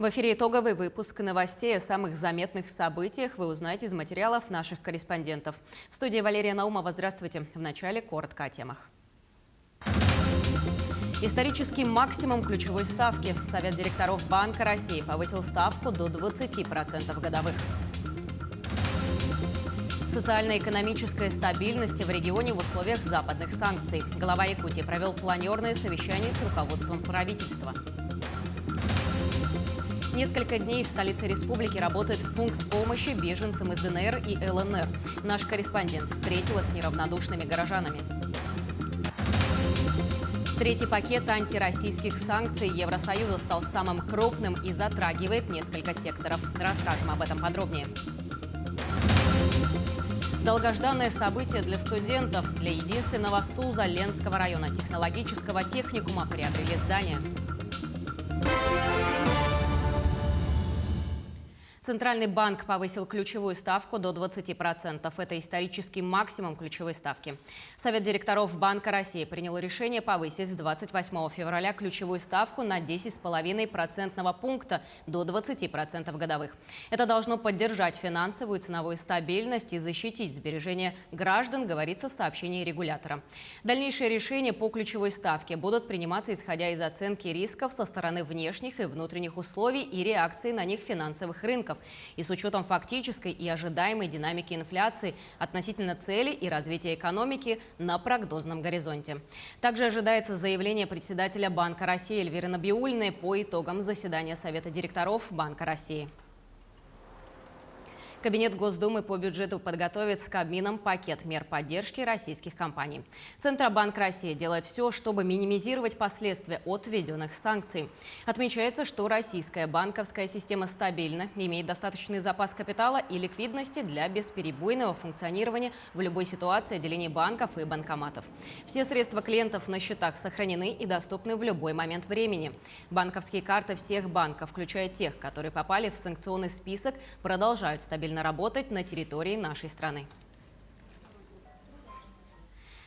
В эфире итоговый выпуск новостей о самых заметных событиях вы узнаете из материалов наших корреспондентов. В студии Валерия Наумова. Здравствуйте. В начале коротко о темах. Исторический максимум ключевой ставки. Совет директоров Банка России повысил ставку до 20% годовых. Социально-экономическая стабильность в регионе в условиях западных санкций. Глава Якутии провел планерное совещание с руководством правительства. Несколько дней в столице республики работает пункт помощи беженцам из ДНР и ЛНР. Наш корреспондент встретилась с неравнодушными горожанами. Третий пакет антироссийских санкций Евросоюза стал самым крупным и затрагивает несколько секторов. Расскажем об этом подробнее. Долгожданное событие для студентов. Для единственного СУЗа Ленского района технологического техникума приобрели здание. Центральный банк повысил ключевую ставку до 20%. Это исторический максимум ключевой ставки. Совет директоров Банка России принял решение повысить с 28 февраля ключевую ставку на 10,5% пункта до 20% годовых. Это должно поддержать финансовую и ценовую стабильность и защитить сбережения граждан, говорится в сообщении регулятора. Дальнейшие решения по ключевой ставке будут приниматься исходя из оценки рисков со стороны внешних и внутренних условий и реакции на них финансовых рынков, и с учетом фактической и ожидаемой динамики инфляции относительно цели и развития экономики на прогнозном горизонте. Также ожидается заявление председателя Банка России Эльвиры Набиуллиной по итогам заседания Совета директоров Банка России. Кабинет Госдумы по бюджету подготовит с Кабмином пакет мер поддержки российских компаний. Центробанк России делает все, чтобы минимизировать последствия от введенных санкций. Отмечается, что российская банковская система стабильна, имеет достаточный запас капитала и ликвидности для бесперебойного функционирования в любой ситуации отделений банков и банкоматов. Все средства клиентов на счетах сохранены и доступны в любой момент времени. Банковские карты всех банков, включая тех, которые попали в санкционный список, продолжают стабильно работать на территории нашей страны.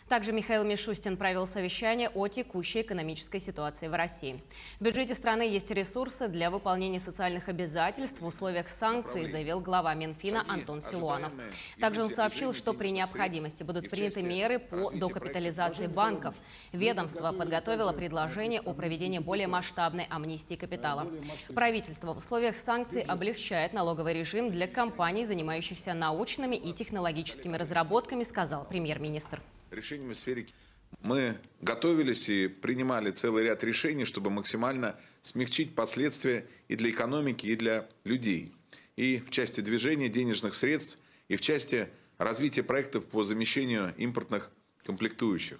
Также Михаил Мишустин провел совещание о текущей экономической ситуации в России. В бюджете страны есть ресурсы для выполнения социальных обязательств в условиях санкций, заявил глава Минфина Антон Силуанов. Также он сообщил, что при необходимости будут приняты меры по докапитализации банков. Ведомство подготовило предложение о проведении более масштабной амнистии капитала. Правительство в условиях санкций облегчает налоговый режим для компаний, занимающихся научными и технологическими разработками, сказал премьер-министр. Решениями в сфере мы готовились и принимали целый ряд решений, чтобы максимально смягчить последствия и для экономики, и для людей. И в части движения денежных средств, и в части развития проектов по замещению импортных комплектующих.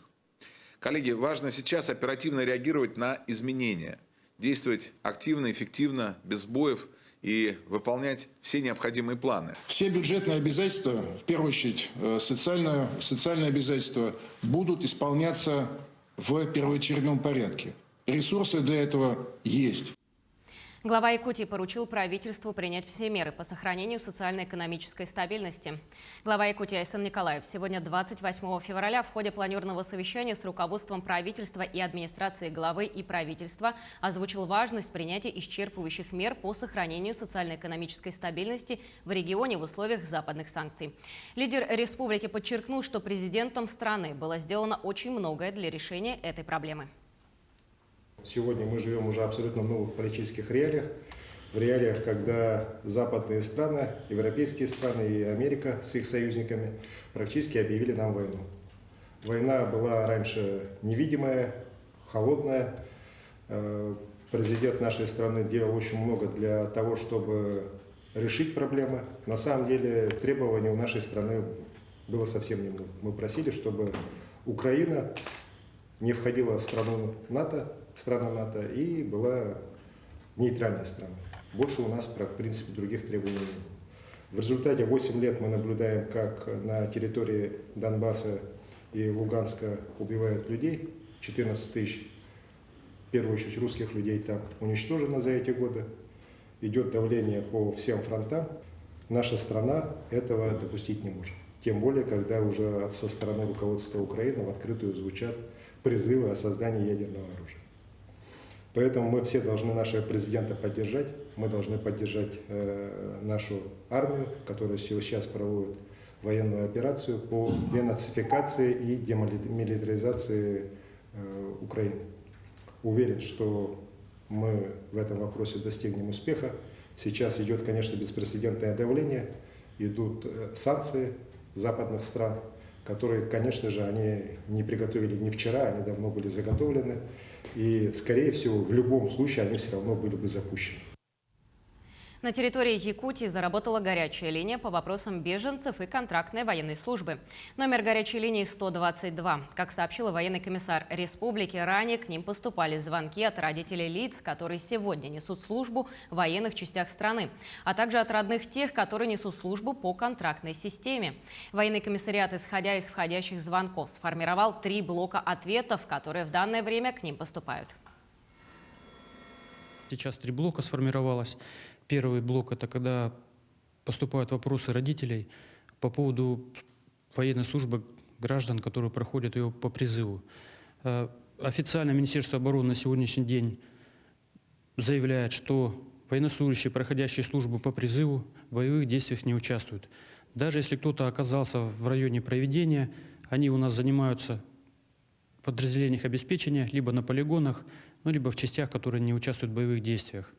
Коллеги, важно сейчас оперативно реагировать на изменения, действовать активно, эффективно, без сбоев и выполнять все необходимые планы. Все бюджетные обязательства, в первую очередь социальные обязательства, будут исполняться в первоочередном порядке. Ресурсы для этого есть. Глава Якутии поручил правительству принять все меры по сохранению социально-экономической стабильности. Глава Якутии Айсан Николаев сегодня, 28 февраля, в ходе планерного совещания с руководством правительства и администрации главы и правительства озвучил важность принятия исчерпывающих мер по сохранению социально-экономической стабильности в регионе в условиях западных санкций. Лидер республики подчеркнул, что президентом страны было сделано очень многое для решения этой проблемы. Сегодня мы живем уже абсолютно в новых политических реалиях. В реалиях, когда западные страны, европейские страны и Америка с их союзниками практически объявили нам войну. Война была раньше невидимая, холодная. Президент нашей страны делал очень много для того, чтобы решить проблемы. На самом деле требований у нашей страны было совсем немного. Мы просили, чтобы Украина не входила в страну НАТО и была нейтральной страной. Больше у нас, в принципе, других требований нет. В результате 8 лет мы наблюдаем, как на территории Донбасса и Луганска убивают людей. 14 тысяч, в первую очередь, русских людей там уничтожено за эти годы. Идет давление по всем фронтам. Наша страна этого допустить не может. Тем более, когда уже со стороны руководства Украины в открытую звучат призывы о создании ядерного оружия. Поэтому мы все должны нашего президента поддержать, мы должны поддержать нашу армию, которая сейчас проводит военную операцию по денацификации и демилитаризации Украины. Уверен, что мы в этом вопросе достигнем успеха. Сейчас идет, конечно, беспрецедентное давление, идут санкции западных стран, которые, конечно же, они не приготовили не вчера, они давно были заготовлены. И, скорее всего, в любом случае они все равно были бы запущены. На территории Якутии заработала горячая линия по вопросам беженцев и контрактной военной службы. Номер горячей линии 122. Как сообщила военный комиссар республики, ранее к ним поступали звонки от родителей лиц, которые сегодня несут службу в военных частях страны, а также от родных тех, которые несут службу по контрактной системе. Военный комиссариат, исходя из входящих звонков, сформировал 3 блока ответов, которые в данное время к ним поступают. Сейчас 3 блока сформировалось. Первый блок – это когда поступают вопросы родителей по поводу военной службы граждан, которые проходят ее по призыву. Официально Министерство обороны на сегодняшний день заявляет, что военнослужащие, проходящие службу по призыву, в боевых действиях не участвуют. Даже если кто-то оказался в районе проведения, они у нас занимаются в подразделениях обеспечения, либо на полигонах, либо в частях, которые не участвуют в боевых действиях.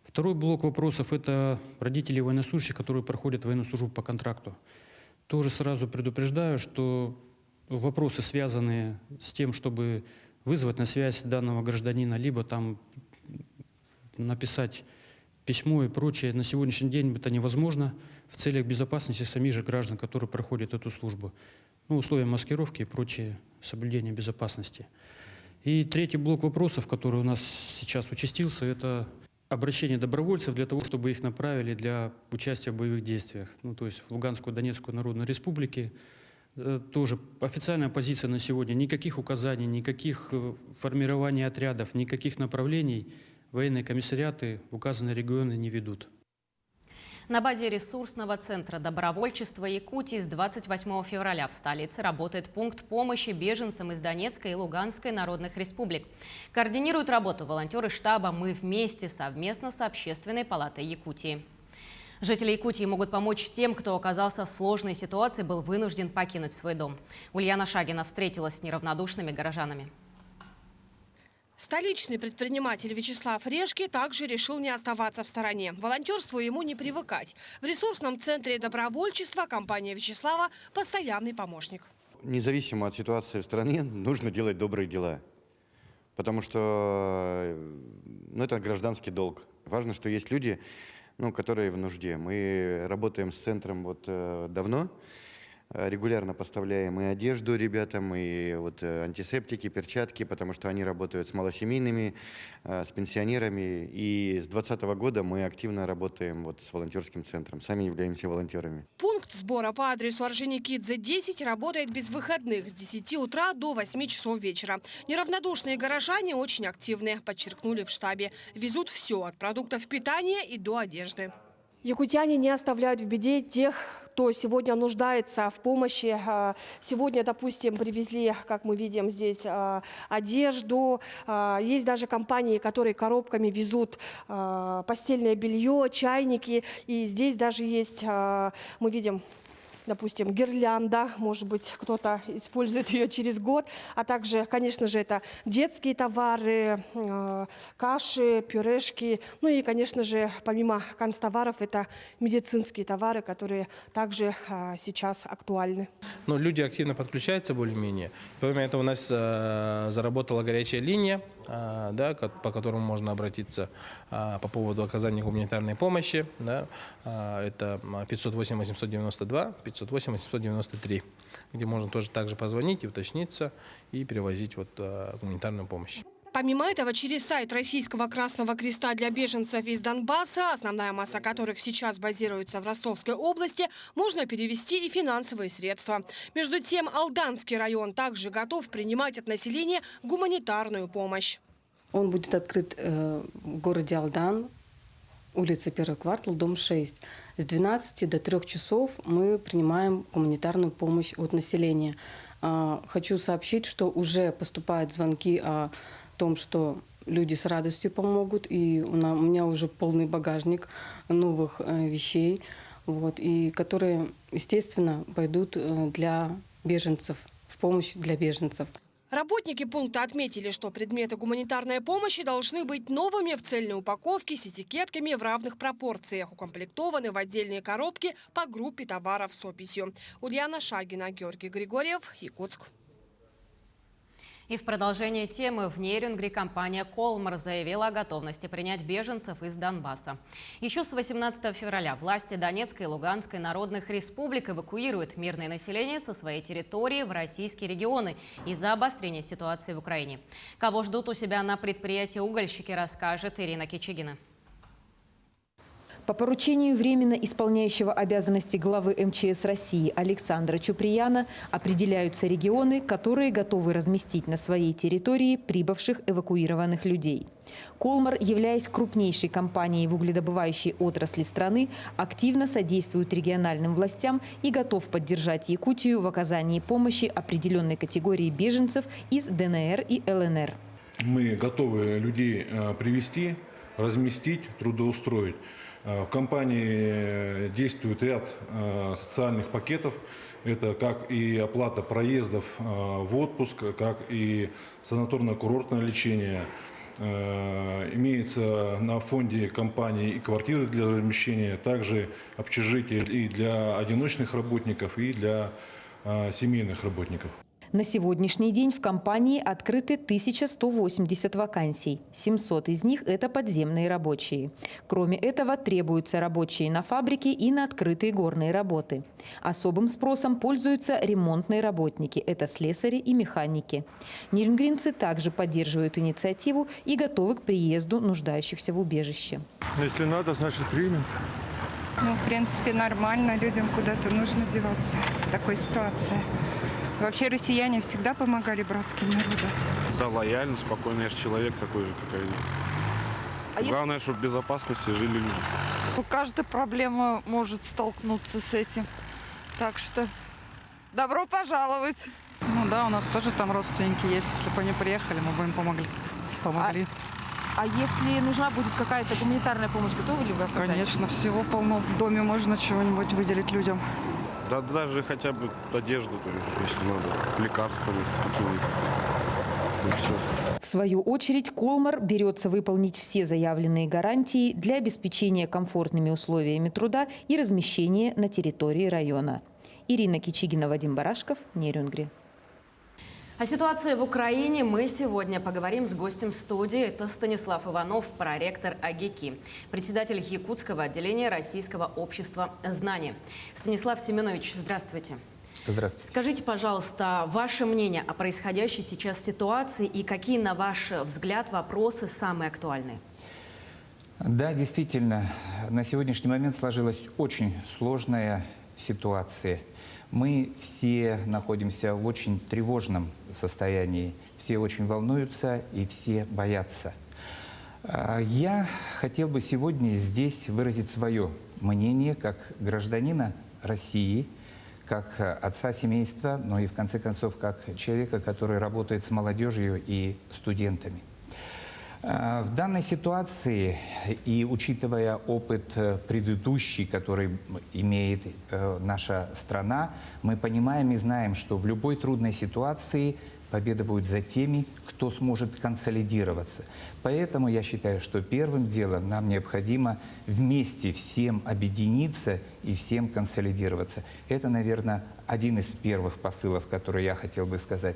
Второй блок вопросов – это родители военнослужащих, которые проходят военную службу по контракту. Тоже сразу предупреждаю, что вопросы, связанные с тем, чтобы вызвать на связь данного гражданина, либо там написать письмо и прочее, на сегодняшний день это невозможно в целях безопасности самих же граждан, которые проходят эту службу. Условия маскировки и прочее, соблюдение безопасности. И третий блок вопросов, который у нас сейчас участился, это обращение добровольцев для того, чтобы их направили для участия в боевых действиях. То есть в Луганскую, Донецкую Народную Республике. Тоже официальная позиция на сегодня. Никаких указаний, никаких формирований отрядов, никаких направлений военные комиссариаты в указанные регионы не ведут. На базе ресурсного центра добровольчества Якутии с 28 февраля в столице работает пункт помощи беженцам из Донецкой и Луганской народных республик. Координируют работу волонтеры штаба «Мы вместе» совместно с Общественной палатой Якутии. Жители Якутии могут помочь тем, кто оказался в сложной ситуации, был вынужден покинуть свой дом. Ульяна Шагина встретилась с неравнодушными горожанами. Столичный предприниматель Вячеслав Решки также решил не оставаться в стороне. Волонтерству ему не привыкать. В ресурсном центре добровольчества компания Вячеслава – постоянный помощник. Независимо от ситуации в стране, нужно делать добрые дела. Потому что это гражданский долг. Важно, что есть люди, которые в нужде. Мы работаем с центром давно. Регулярно поставляем и одежду ребятам, и антисептики, перчатки, потому что они работают с малосемейными, с пенсионерами. И с 2020 года мы активно работаем с волонтерским центром. Сами являемся волонтерами. Пункт сбора по адресу Орджоникидзе, 10 работает без выходных с 10 утра до 8 часов вечера. Неравнодушные горожане очень активны, подчеркнули в штабе. Везут все от продуктов питания и до одежды. Якутяне не оставляют в беде тех, кто сегодня нуждается в помощи. Сегодня, допустим, привезли, как мы видим здесь, одежду. Есть даже компании, которые коробками везут постельное белье, чайники. И здесь даже есть, мы видим, допустим, гирлянда, может быть, кто-то использует ее через год, а также, конечно же, это детские товары, каши, пюрешки, и, конечно же, помимо канцтоваров, это медицинские товары, которые также сейчас актуальны. Люди активно подключаются более-менее. Помимо этого у нас заработала горячая линия, по которому можно обратиться по поводу оказания гуманитарной помощи. Это 508-892, 508-893, где можно тоже также позвонить и уточниться и перевозить гуманитарную помощь. Помимо этого, через сайт Российского Красного Креста для беженцев из Донбасса, основная масса которых сейчас базируется в Ростовской области, можно перевести и финансовые средства. Между тем, Алданский район также готов принимать от населения гуманитарную помощь. Он будет открыт в городе Алдан, улица 1 квартал, дом 6. С 12 до 3 часов мы принимаем гуманитарную помощь от населения. Хочу сообщить, что уже поступают звонки о том, что люди с радостью помогут, и у меня уже полный багажник новых вещей, вот, и которые, естественно, пойдут для беженцев, в помощь для беженцев. Работники пункта отметили, что предметы гуманитарной помощи должны быть новыми в цельной упаковке с этикетками в равных пропорциях, укомплектованы в отдельные коробки по группе товаров с описью. Ульяна Шагина, Георгий Григорьев, Якутск. И в продолжение темы в Нерюнгри компания «Колмар» заявила о готовности принять беженцев из Донбасса. Еще с 18 февраля власти Донецкой и Луганской народных республик эвакуируют мирное население со своей территории в российские регионы из-за обострения ситуации в Украине. Кого ждут у себя на предприятии угольщики, расскажет Ирина Кичигина. По поручению временно исполняющего обязанности главы МЧС России Александра Чуприяна определяются регионы, которые готовы разместить на своей территории прибывших эвакуированных людей. «Колмар», являясь крупнейшей компанией в угледобывающей отрасли страны, активно содействует региональным властям и готов поддержать Якутию в оказании помощи определенной категории беженцев из ДНР и ЛНР. Мы готовы людей привести, разместить, трудоустроить. В компании действует ряд социальных пакетов. Это как и оплата проездов в отпуск, как и санаторно-курортное лечение. Имеется на фонде компании и квартиры для размещения, также общежития и для одиночных работников, и для семейных работников. На сегодняшний день в компании открыты 1180 вакансий. 700 из них – это подземные рабочие. Кроме этого, требуются рабочие на фабрике и на открытые горные работы. Особым спросом пользуются ремонтные работники – это слесари и механики. Нерюнгринцы также поддерживают инициативу и готовы к приезду нуждающихся в убежище. Если надо, значит примем. Ну, в принципе, нормально. Людям куда-то нужно деваться в такой ситуации. Вообще россияне всегда помогали братским народам. Да, лояльно, спокойно. Я же человек такой же, как и они. Главное, чтобы в безопасности жили люди. Каждая проблема может столкнуться с этим. Так что добро пожаловать. Ну да, у нас тоже там родственники есть. Если бы они приехали, мы бы им помогли. А если нужна будет какая-то гуманитарная помощь, готовы ли вы оказать? Конечно, всего полно. В доме можно чего-нибудь выделить людям. Да даже хотя бы одежду, то есть, если надо, лекарствами какими-то. И все. В свою очередь, «Колмар» берется выполнить все заявленные гарантии для обеспечения комфортными условиями труда и размещения на территории района. Ирина Кичигина, Вадим Барашков, Нерюнгри. О ситуации в Украине мы сегодня поговорим с гостем студии. Это Станислав Иванов, проректор АГИКИ, председатель Якутского отделения Российского общества знания. Станислав Семенович, здравствуйте. Здравствуйте. Скажите, пожалуйста, ваше мнение о происходящей сейчас ситуации и какие, на ваш взгляд, вопросы самые актуальные? Да, действительно, на сегодняшний момент сложилась очень сложная ситуация. Мы все находимся в очень тревожном состоянии, все очень волнуются и все боятся. Я хотел бы сегодня здесь выразить свое мнение как гражданина России, как отца семейства, но и в конце концов как человека, который работает с молодежью и студентами. В данной ситуации, и учитывая опыт предыдущий, который имеет наша страна, мы понимаем и знаем, что в любой трудной ситуации победа будет за теми, кто сможет консолидироваться. Поэтому я считаю, что первым делом нам необходимо вместе всем объединиться и всем консолидироваться. Это, наверное, один из первых посылов, которые я хотел бы сказать.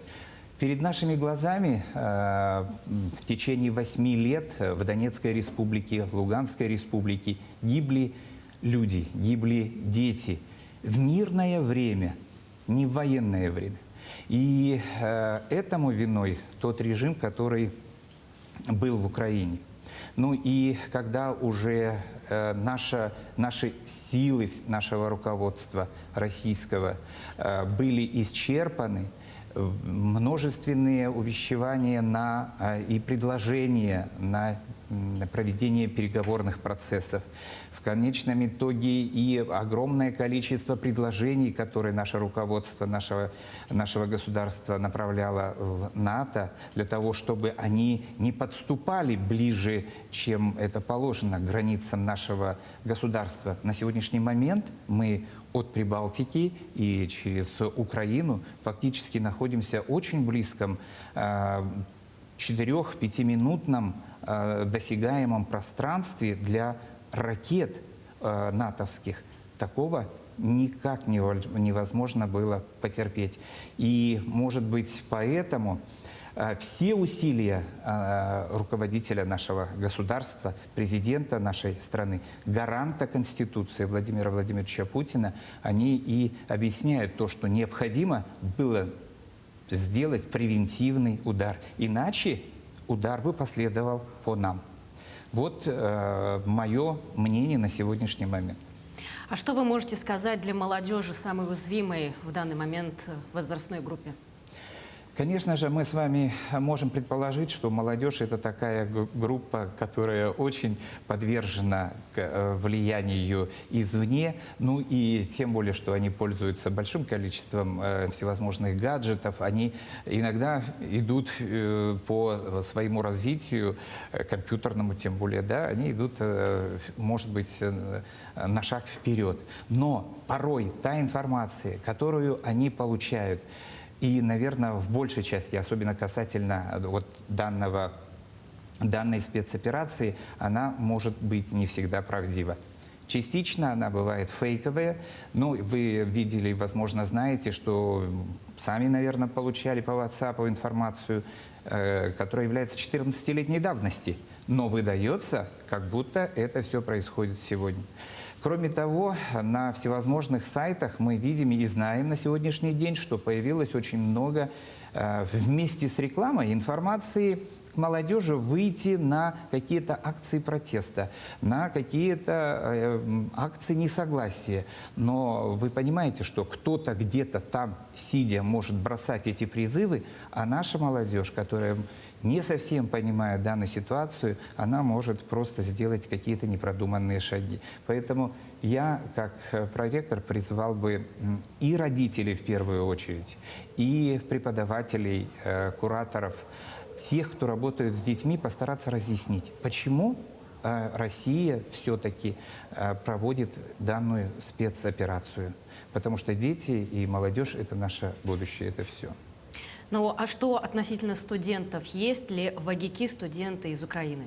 Перед нашими глазами в течение 8 лет в Донецкой республике, Луганской республике гибли люди, гибли дети. В мирное время, не в военное время. И этому виной тот режим, который был в Украине. Ну и когда уже наши силы нашего руководства российского были исчерпаны, множественные увещевания и предложения на проведение переговорных процессов. В конечном итоге и огромное количество предложений, которые наше руководство нашего государства направляло в НАТО, для того, чтобы они не подступали ближе, чем это положено, к границам нашего государства. На сегодняшний момент мы от Прибалтики и через Украину фактически находимся в очень близком 4-5-минутном досягаемом пространстве для ракет натовских. Такого никак невозможно было потерпеть. И, может быть, поэтому все усилия руководителя нашего государства, президента нашей страны, гаранта Конституции Владимира Владимировича Путина, они и объясняют то, что необходимо было сделать превентивный удар. Иначе удар бы последовал по нам. Вот мое мнение на сегодняшний момент. А что вы можете сказать для молодежи, самой уязвимой в данный момент возрастной группе? Конечно же, мы с вами можем предположить, что молодежь – это такая группа, которая очень подвержена влиянию извне, ну и тем более, что они пользуются большим количеством всевозможных гаджетов, они иногда идут по своему развитию, компьютерному тем более, да, они идут, может быть, на шаг вперед. Но порой та информация, которую они получают, и, наверное, в большей части, особенно касательно вот данной спецоперации, она может быть не всегда правдива. Частично она бывает фейковая. Ну, вы видели, возможно, знаете, что сами, наверное, получали по WhatsApp информацию, которая является 14-летней давности, но выдается, как будто это все происходит сегодня. Кроме того, на всевозможных сайтах мы видим и знаем на сегодняшний день, что появилось очень много вместе с рекламой информации к молодежи выйти на какие-то акции протеста, на какие-то акции несогласия. Но вы понимаете, что кто-то где-то там, сидя, может бросать эти призывы, а наша молодежь, которая не совсем понимая данную ситуацию, она может просто сделать какие-то непродуманные шаги. Поэтому я, как проректор, призвал бы и родителей в первую очередь, и преподавателей, кураторов, тех, кто работает с детьми, постараться разъяснить, почему Россия все-таки проводит данную спецоперацию. Потому что дети и молодежь – это наше будущее, это все. Ну, а что относительно студентов? Есть ли в АГИКи студенты из Украины?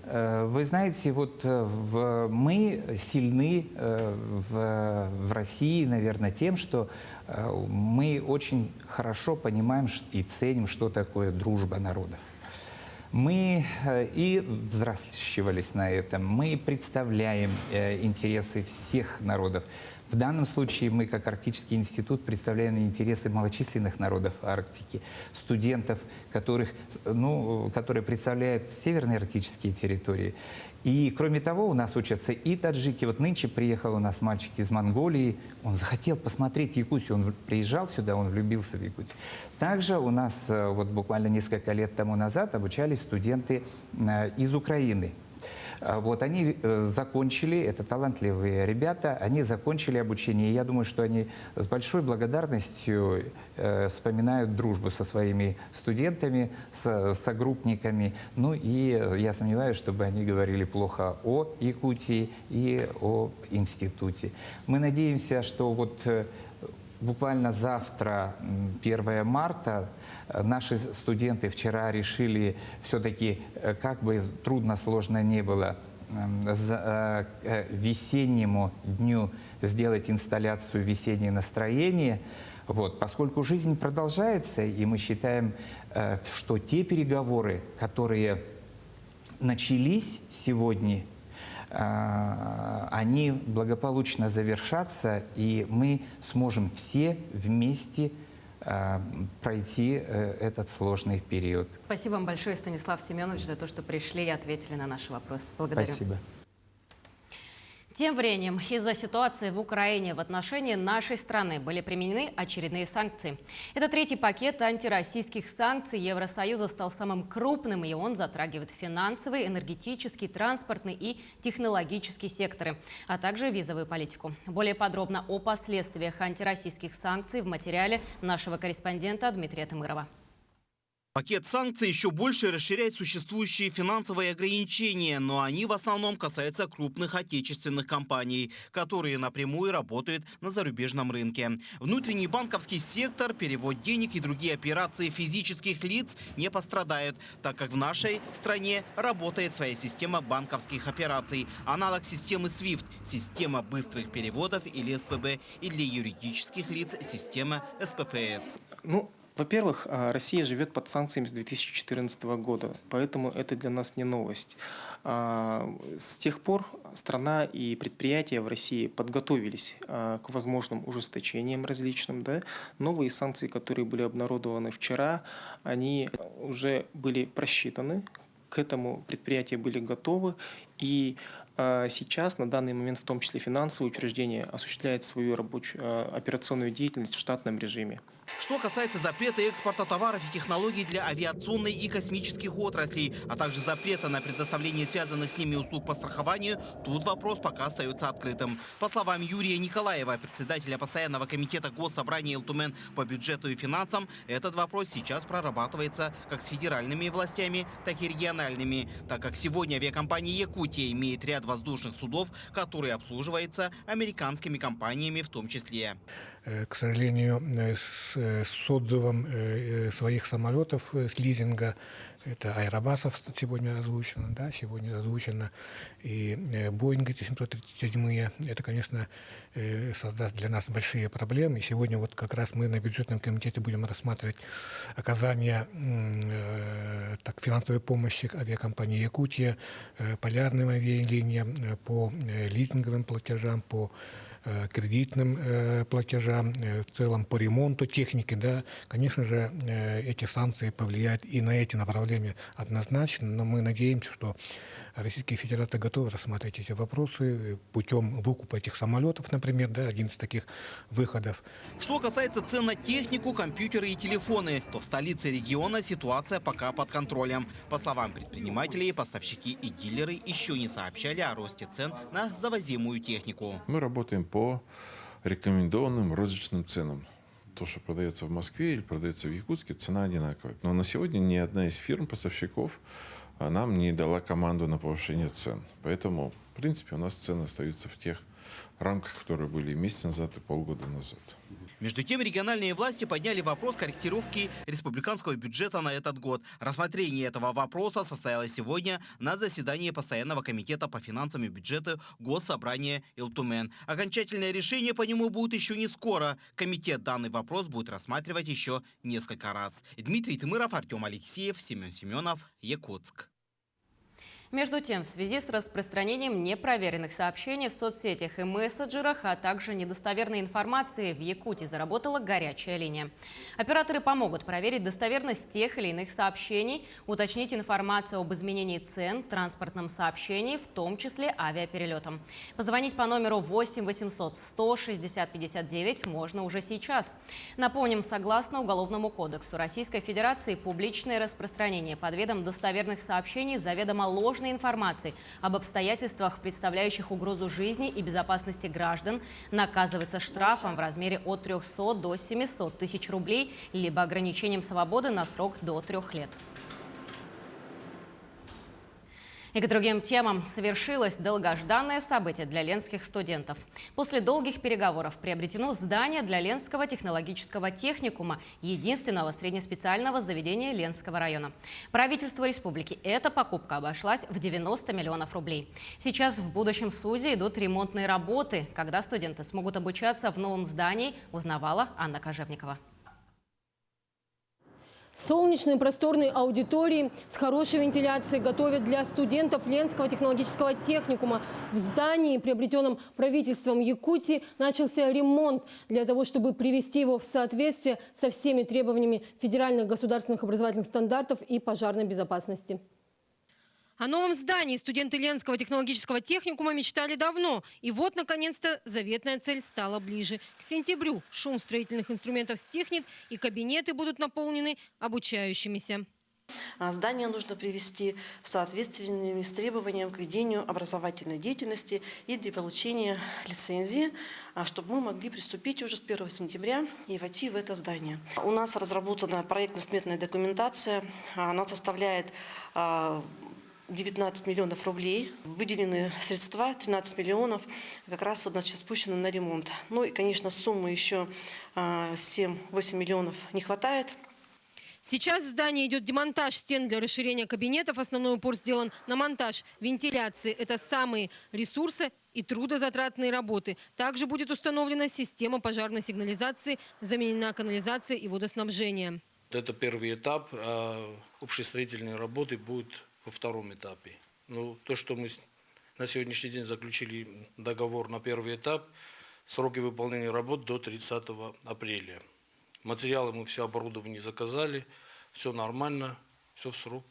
Вы знаете, вот мы сильны в России, наверное, тем, что мы очень хорошо понимаем и ценим, что такое дружба народов. Мы и взращивались на этом, мы представляем интересы всех народов. В данном случае мы, как Арктический институт, представляем интересы малочисленных народов Арктики, студентов, которые представляют северные арктические территории. И, кроме того, у нас учатся и таджики. Вот нынче приехал у нас мальчик из Монголии, он захотел посмотреть Якутию, он приезжал сюда, он влюбился в Якутию. Также у нас вот буквально несколько лет тому назад обучались студенты из Украины. Вот они закончили, это талантливые ребята, они закончили обучение. И я думаю, что они с большой благодарностью вспоминают дружбу со своими студентами, с согруппниками. Ну и я сомневаюсь, чтобы они говорили плохо о Якутии и о институте. Мы надеемся, что вот буквально завтра, 1 марта, наши студенты вчера решили все-таки, как бы трудно, сложно не было, весеннему дню сделать инсталляцию «Весеннее настроение». Вот, поскольку жизнь продолжается, и мы считаем, что те переговоры, которые начались сегодня, они благополучно завершатся, и мы сможем все вместе пройти этот сложный период. Спасибо вам большое, Станислав Семенович, за то, что пришли и ответили на наши вопросы. Благодарю. Спасибо. Тем временем, из-за ситуации в Украине в отношении нашей страны были применены очередные санкции. Это третий пакет антироссийских санкций Евросоюза стал самым крупным, и он затрагивает финансовый, энергетический, транспортный и технологический секторы, а также визовую политику. Более подробно о последствиях антироссийских санкций в материале нашего корреспондента Дмитрия Тымырова. Пакет санкций еще больше расширяет существующие финансовые ограничения, но они в основном касаются крупных отечественных компаний, которые напрямую работают на зарубежном рынке. Внутренний банковский сектор, перевод денег и другие операции физических лиц не пострадают, так как в нашей стране работает своя система банковских операций, аналог системы SWIFT, система быстрых переводов или СПБ, и для юридических лиц система СППС. Во-первых, Россия живет под санкциями с 2014 года, поэтому это для нас не новость. С тех пор страна и предприятия в России подготовились к возможным ужесточениям различным. Да? Новые санкции, которые были обнародованы вчера, они уже были просчитаны, к этому предприятия были готовы. И сейчас, на данный момент, в том числе финансовые учреждения осуществляют свою рабочую операционную деятельность в штатном режиме. Что касается запрета экспорта товаров и технологий для авиационной и космических отраслей, а также запрета на предоставление связанных с ними услуг по страхованию, тут вопрос пока остается открытым. По словам Юрия Николаева, председателя постоянного комитета Госсобрания Илтумен по бюджету и финансам, этот вопрос сейчас прорабатывается как с федеральными властями, так и региональными, так как сегодня авиакомпания «Якутия» имеет ряд воздушных судов, которые обслуживаются американскими компаниями в том числе. К сожалению, с отзывом своих самолетов с лизинга, это Аэробасов сегодня озвучено, да, сегодня озвучено и Боинги 737, это, конечно, создаст для нас большие проблемы. И сегодня вот как раз мы на бюджетном комитете будем рассматривать оказание финансовой помощи авиакомпании «Якутия», полярным авиалиниям по лизинговым платежам, по кредитным платежам, в целом по ремонту техники, да, конечно же, эти санкции повлияют и на эти направления однозначно, но мы надеемся, что Российская Федерация готова рассматривать эти вопросы путем выкупа этих самолетов, например, да, один из таких выходов. Что касается цен на технику, компьютеры и телефоны, то в столице региона ситуация пока под контролем. По словам предпринимателей, поставщики и дилеры еще не сообщали о росте цен на завозимую технику. Мы работаем по рекомендованным розничным ценам. То, что продается в Москве или продается в Якутске, цена одинаковая. Но на сегодня ни одна из фирм-поставщиков нам не дала команду на повышение цен. Поэтому, в принципе, у нас цены остаются в тех рамках, которые были месяц назад и полгода назад. Между тем, региональные власти подняли вопрос корректировки республиканского бюджета на этот год. Рассмотрение этого вопроса состоялось сегодня на заседании Постоянного комитета по финансам и бюджету Госсобрания Илтумен. Окончательное решение по нему будет еще не скоро. Комитет данный вопрос будет рассматривать еще несколько раз. Дмитрий Тымыров, Артем Алексеев, Семен Семенов, Якутск. Между тем, в связи с распространением непроверенных сообщений в соцсетях и мессенджерах, а также недостоверной информации, в Якутии заработала горячая линия. Операторы помогут проверить достоверность тех или иных сообщений, уточнить информацию об изменении цен, транспортном сообщении, в том числе авиаперелетам. Позвонить по номеру 8 800 160 59 можно уже сейчас. Напомним, согласно Уголовному кодексу Российской Федерации, публичное распространение под видом достоверных сообщений заведомо ложной информации об обстоятельствах, представляющих угрозу жизни и безопасности граждан, наказывается штрафом в размере от 300 до 700 тысяч рублей, либо ограничением свободы на срок до 3 лет. И к другим темам. Совершилось долгожданное событие для ленских студентов. После долгих переговоров приобретено здание для Ленского технологического техникума, единственного среднеспециального заведения Ленского района. Правительству республики эта покупка обошлась в 90 миллионов рублей. Сейчас в будущем СУЗе идут ремонтные работы. Когда студенты смогут обучаться в новом здании, узнавала Анна Кожевникова. Солнечные просторные аудитории с хорошей вентиляцией готовят для студентов Ленского технологического техникума. В здании, приобретенном правительством Якутии, начался ремонт для того, чтобы привести его в соответствие со всеми требованиями федеральных государственных образовательных стандартов и пожарной безопасности. О новом здании студенты Ленского технологического техникума мечтали давно. И вот, наконец-то, заветная цель стала ближе. К сентябрю шум строительных инструментов стихнет, и кабинеты будут наполнены обучающимися. Здание нужно привести в соответствии с требованием к ведению образовательной деятельности и для получения лицензии, чтобы мы могли приступить уже с 1 сентября и войти в это здание. У нас разработана проектно-сметная документация. Она составляет 19 миллионов рублей. Выделены средства, 13 миллионов, как раз у нас сейчас спущено на ремонт. Ну и, конечно, суммы еще 7-8 миллионов не хватает. Сейчас в здании идет демонтаж стен для расширения кабинетов. Основной упор сделан на монтаж вентиляции. Это самые ресурсы и трудозатратные работы. Также будет установлена система пожарной сигнализации, заменена канализация и водоснабжение. Это первый этап, а общестроительные работы будут во втором этапе. Ну, то, что мы на сегодняшний день заключили договор на первый этап, сроки выполнения работ до 30 апреля. Материалы мы все оборудование заказали, все нормально, все в срок,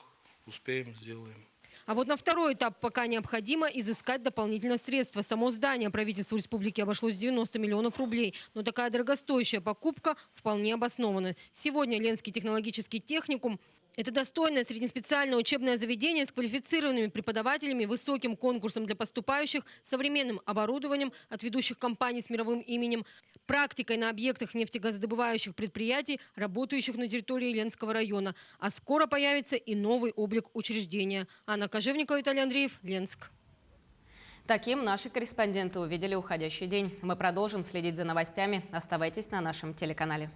успеем, сделаем. А вот на второй этап пока необходимо изыскать дополнительные средства. Само здание правительству республики обошлось 90 миллионов рублей. Но такая дорогостоящая покупка вполне обоснована. Сегодня Ленский технологический техникум – это достойное среднеспециальное учебное заведение с квалифицированными преподавателями, высоким конкурсом для поступающих, современным оборудованием от ведущих компаний с мировым именем, практикой на объектах нефтегазодобывающих предприятий, работающих на территории Ленского района. А скоро появится и новый облик учреждения. Анна Кожевникова, Виталий Андреев, Ленск. Таким наши корреспонденты увидели уходящий день. Мы продолжим следить за новостями. Оставайтесь на нашем телеканале.